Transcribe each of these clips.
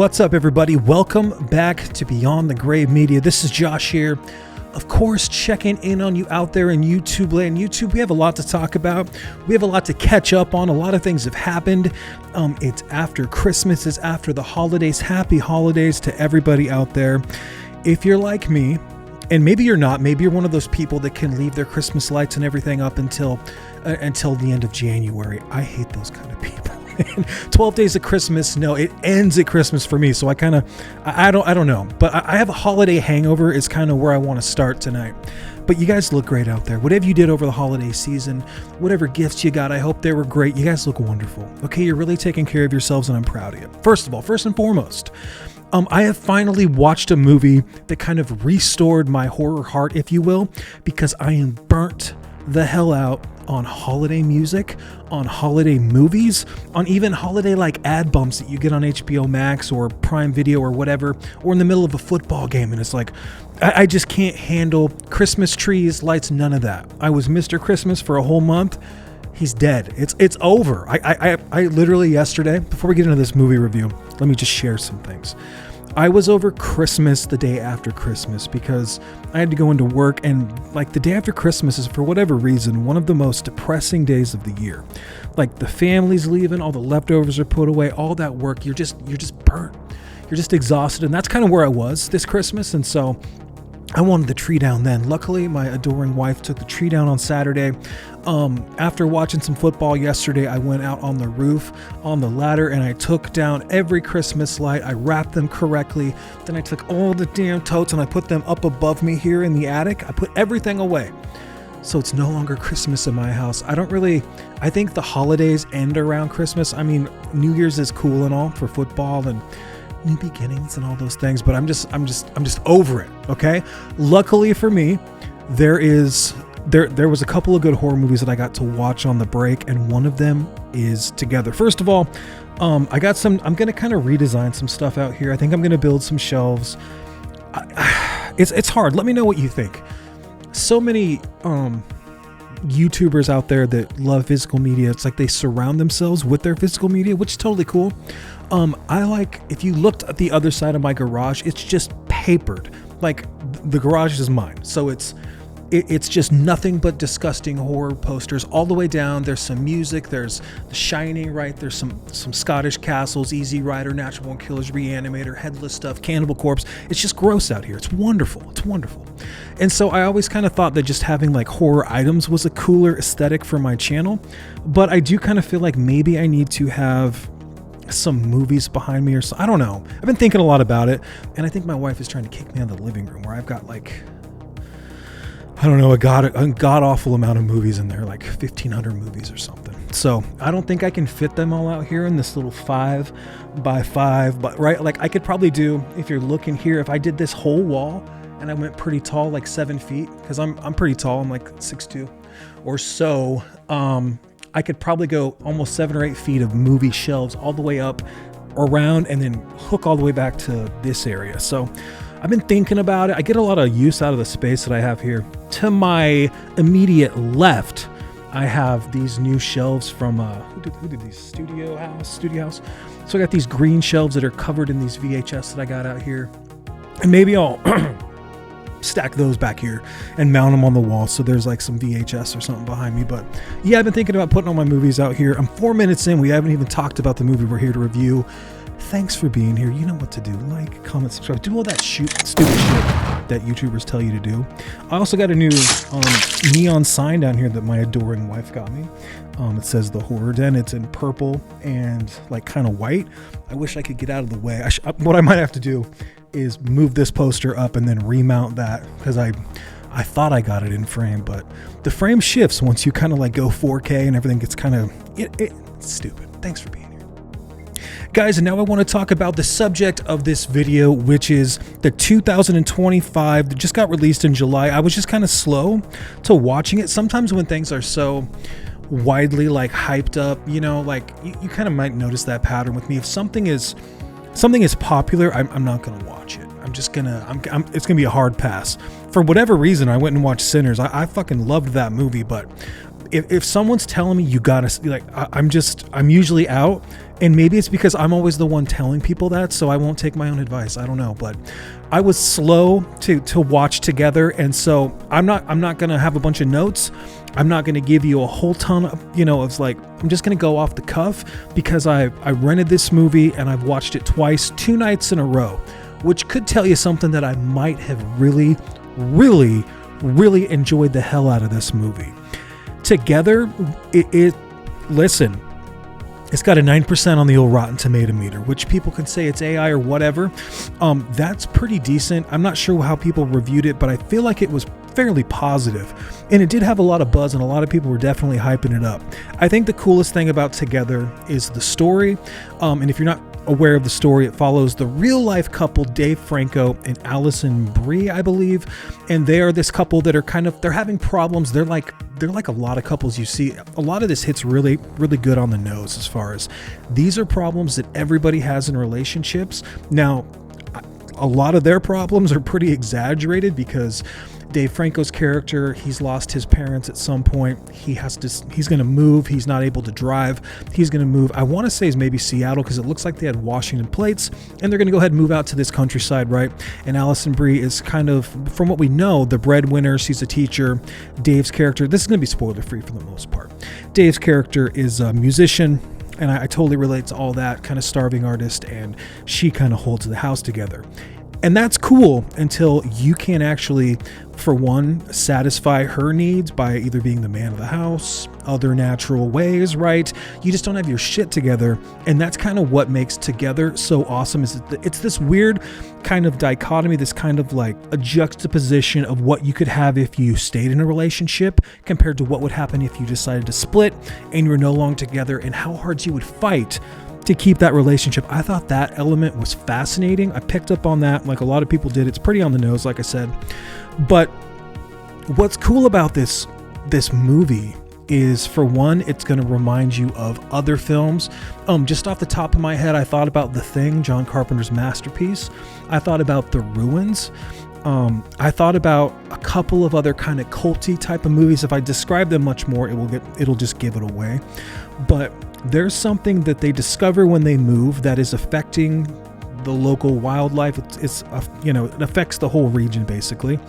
What's up, everybody? Welcome back to Beyond the Grave Media. This is Josh here. Of course, checking in on you out there in YouTube land. YouTube, we have a lot to talk about. We have a lot to catch up on. A lot of things have happened. It's after Christmas. It's after the holidays. Happy holidays to everybody out there. If you're like me, and maybe you're not, maybe you're one of those people that can leave their Christmas lights and everything up until the end of January. I hate those kind of people. 12 days of Christmas, no, it ends at Christmas for me. So I don't know, but I have a holiday hangover is kind of where I want to start tonight. But you guys look great out there. Whatever you did over the holiday season, whatever gifts you got, I hope they were great. You guys look wonderful. Okay, you're really taking care of yourselves and I'm proud of you. First and foremost, I have finally watched a movie that kind of restored my horror heart, if you will, because I am burnt the hell out on holiday music, on holiday movies, on even holiday like ad bumps that you get on HBO Max or Prime Video or whatever, or in the middle of a football game. And it's like, I just can't handle Christmas trees, lights, none of that. I was Mr. Christmas for a whole month. He's dead. It's over. I literally yesterday, before we get into this movie review, let me just share some things. I was over Christmas the day after Christmas because I had to go into work, and like the day after Christmas is, for whatever reason, one of the most depressing days of the year. Like the family's leaving, all the leftovers are put away, all that work, you're just burnt. You're just exhausted, and that's kind of where I was this Christmas, and so I wanted the tree down then. Luckily, my adoring wife took the tree down on Saturday. After watching some football yesterday, I went out on the roof, on the ladder, and I took down every Christmas light. I wrapped them correctly. Then I took all the damn totes and I put them up above me here in the attic. I put everything away. So it's no longer Christmas in my house. I think the holidays end around Christmas. I mean, New Year's is cool and all for football and new beginnings and all those things, but I'm just over it. Okay. Luckily for me, there was a couple of good horror movies that I got to watch on the break, and one of them is Together. First of all, I'm going to kind of redesign some stuff out here. I think I'm going to build some shelves. It's hard. Let me know what you think. So many YouTubers out there that love physical media. It's like they surround themselves with their physical media, which is totally cool. If you looked at the other side of my garage, it's just papered. Like the garage is mine. So it's just nothing but disgusting horror posters all the way down. There's some music. There's The Shining, right? There's some Scottish Castles, Easy Rider, Natural Born Killers, Reanimator, Headless Stuff, Cannibal Corpse. It's just gross out here. It's wonderful. It's wonderful. And so I always kind of thought that just having like horror items was a cooler aesthetic for my channel. But I do kind of feel like maybe I need to have some movies behind me or so. I don't know. I've been thinking a lot about it. And I think my wife is trying to kick me out of the living room where I've got like, I don't know, a god awful amount of movies in there, like 1,500 movies or something. So I don't think I can fit them all out here in this little 5x5, but right, like I could probably do, if you're looking here, if I did this whole wall and I went pretty tall, like 7 feet, because I'm pretty tall, I'm like 6'2" or so. I could probably go almost 7 or 8 feet of movie shelves all the way up around and then hook all the way back to this area. So I've been thinking about it. I get a lot of use out of the space that I have here. To my immediate left, I have these new shelves from who did these? Studio House. So I got these green shelves that are covered in these VHS that I got out here, and maybe I'll stack those back here and mount them on the wall so there's like some VHS or something behind me. But yeah, I've been thinking about putting all my movies out here. I'm 4 minutes in. We haven't even talked about the movie we're here to review. Thanks for being here. You know what to do. Like, comment, subscribe. Do all that stupid shit that YouTubers tell you to do. I also got a new neon sign down here that my adoring wife got me. It says The Horror Den. It's in purple and like kind of white. I wish I could get out of the way. What I might have to do is move this poster up and then remount that, because I thought I got it in frame, but the frame shifts once you kind of like go 4K and everything gets kind of it's stupid. Thanks for being here, guys. And now I want to talk about the subject of this video, which is the 2025 that just got released in July. I was just kind of slow to watching it. Sometimes when things are so widely like hyped up, you know, like you kind of might notice that pattern with me. If something is popular, I'm not gonna watch it. It's gonna be a hard pass. For whatever reason, I went and watched Sinners. I fucking loved that movie, but if someone's telling me you gotta, like, I'm usually out, And maybe it's because I'm always the one telling people that, so I won't take my own advice. I don't know, but I was slow to watch Together, and so I'm not gonna have a bunch of notes. I'm not gonna give you a whole ton of, of like, I'm just gonna go off the cuff because I rented this movie and I've watched it twice, 2 nights in a row, which could tell you something that I might have really, really, really enjoyed the hell out of this movie. Together, listen, it's got a 9% on the old Rotten Tomato meter, which people can say it's AI or whatever. That's pretty decent. I'm not sure how people reviewed it, but I feel like it was fairly positive. And it did have a lot of buzz, and a lot of people were definitely hyping it up. I think the coolest thing about Together is the story. And if you're not aware of the story, it follows the real life couple Dave Franco and Allison Brie, I believe. And they are this couple that are they're having problems. They're like a lot of couples you see. A lot of this hits really, really good on the nose as far as these are problems that everybody has in relationships. Now, a lot of their problems are pretty exaggerated because Dave Franco's character, he's lost his parents at some point. He's going to move. He's not able to drive. He's going to move. I want to say it's maybe Seattle because it looks like they had Washington plates, and they're going to go ahead and move out to this countryside, right? And Allison Brie is kind of, from what we know, the breadwinner. She's a teacher. Dave's character, this is going to be spoiler free for the most part. Dave's character is a musician, and I totally relate to all that, kind of starving artist, and she kind of holds the house together. And that's cool until you can't actually, for one, satisfy her needs by either being the man of the house, other natural ways, right? You just don't have your shit together. And that's kind of what makes Together so awesome. Is it's this weird kind of dichotomy, this kind of like a juxtaposition of what you could have if you stayed in a relationship compared to what would happen if you decided to split and you're no longer together, and how hard you would fight to keep that relationship. I thought that element was fascinating. I picked up on that like a lot of people did. It's pretty on the nose, like I said. But what's cool about this movie is, for one, it's going to remind you of other films. Just off the top of my head, I thought about The Thing, John Carpenter's masterpiece. I thought about The Ruins. I thought about a couple of other kind of culty type of movies. If I describe them much more, it'll just give it away. But there's something that they discover when they move that is affecting the local wildlife. It affects the whole region basically.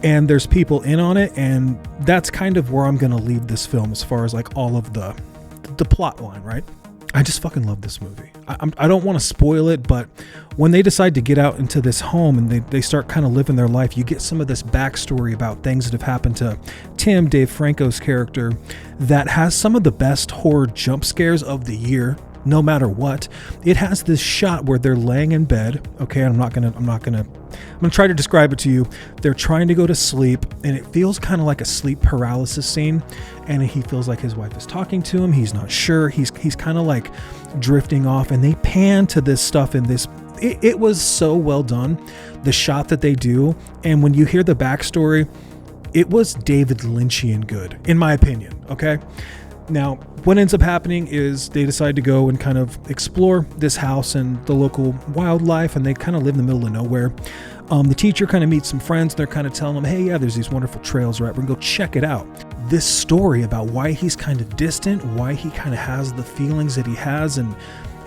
And there's people in on it, and that's kind of where I'm going to leave this film as far as like all of the plot line, right? I just fucking love this movie. I don't want to spoil it, but when they decide to get out into this home and they start kind of living their life, you get some of this backstory about things that have happened to Tim, Dave Franco's character, that has some of the best horror jump scares of the year. No matter what, it has this shot where they're laying in bed. Okay, I'm gonna try to describe it to you. They're trying to go to sleep, and it feels kind of like a sleep paralysis scene. And he feels like his wife is talking to him. He's not sure. He's kind of like drifting off, and they pan to this stuff in this. It was so well done, the shot that they do. And when you hear the backstory, it was David Lynchian good, in my opinion. Okay. Now, what ends up happening is they decide to go and kind of explore this house and the local wildlife, and they kind of live in the middle of nowhere. The teacher kind of meets some friends. They're kind of telling them, hey, yeah, there's these wonderful trails, right? We're gonna go check it out. This story about why he's kind of distant, why he kind of has the feelings that he has, and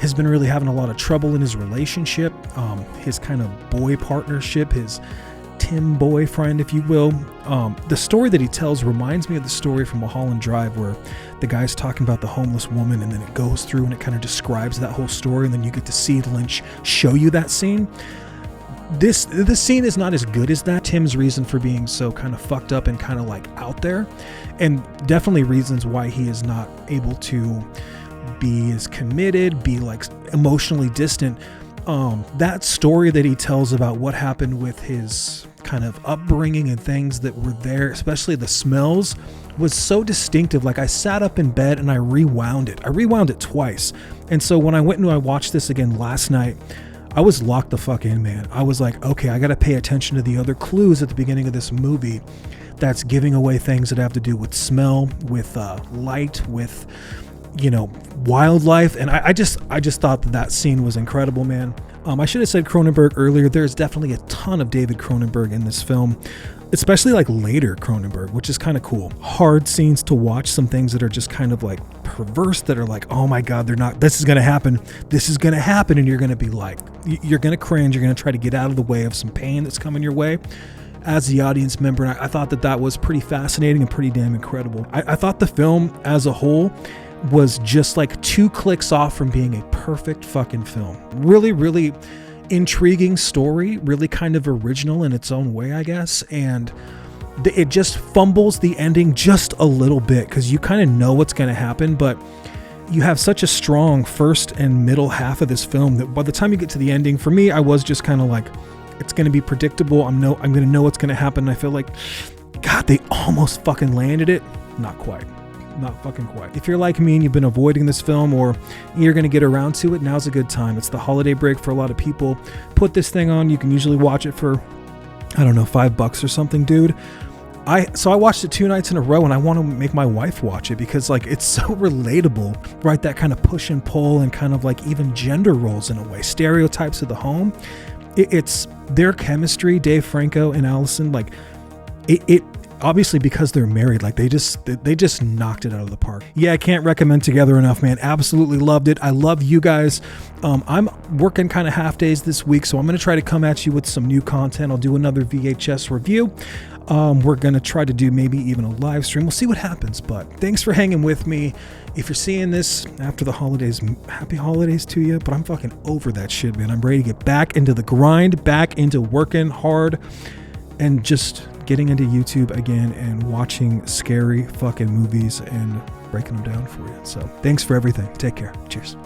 has been really having a lot of trouble in his relationship, his kind of boy partnership, his Tim boyfriend, if you will. The story that he tells reminds me of the story from Mulholland Drive, where the guy's talking about the homeless woman, and then it goes through and it kind of describes that whole story, and then you get to see Lynch show you that scene. This scene is not as good as that. Tim's reason for being so kind of fucked up and kind of like out there, and definitely reasons why he is not able to be as committed, be like emotionally distant. That story that he tells about what happened with his kind of upbringing and things that were there, especially the smells, was so distinctive. Like, I sat up in bed and I rewound it twice. And so when I went and I watched this again last night, I was locked the fuck in, man. I was like, okay, I got to pay attention to the other clues at the beginning of this movie that's giving away things that have to do with smell, with light, with wildlife. And I just thought that scene was incredible, man. I should have said Cronenberg earlier. There's definitely a ton of David Cronenberg in this film. especially like later Cronenberg, which is kind of cool. Hard scenes to watch, some things that are just kind of like perverse, that are like, oh my God, this is going to happen. And you're going to be like, you're going to cringe. You're going to try to get out of the way of some pain that's coming your way as the audience member. And I thought that was pretty fascinating and pretty damn incredible. I thought the film as a whole was just like 2 clicks off from being a perfect fucking film. Really, really intriguing story, really kind of original in its own way, I guess. And it just fumbles the ending just a little bit, because you kind of know what's going to happen, but you have such a strong first and middle half of this film that by the time you get to the ending, for me, I was just kind of like, it's going to be predictable. I'm going to know what's going to happen. And I feel like, God, they almost fucking landed it. Not quite. Not fucking quite. If you're like me and you've been avoiding this film, or you're going to get around to it, now's a good time. It's the holiday break for a lot of people. Put this thing on. You can usually watch it for, I don't know, $5 or something, dude. So I watched it 2 nights in a row, and I want to make my wife watch it because like it's so relatable, right? That kind of push and pull, and kind of like even gender roles in a way, stereotypes of the home. It's their chemistry, Dave Franco and Allison, like it obviously, because they're married, like they just knocked it out of the park. Yeah, I can't recommend Together enough, man. Absolutely loved it. I love you guys. I'm working kind of half days this week, so I'm going to try to come at you with some new content. I'll do another VHS review. We're going to try to do maybe even a live stream. We'll see what happens, but thanks for hanging with me. If you're seeing this after the holidays, happy holidays to you, but I'm fucking over that shit, man. I'm ready to get back into the grind, back into working hard, and just getting into YouTube again and watching scary fucking movies and breaking them down for you. So thanks for everything. Take care. Cheers.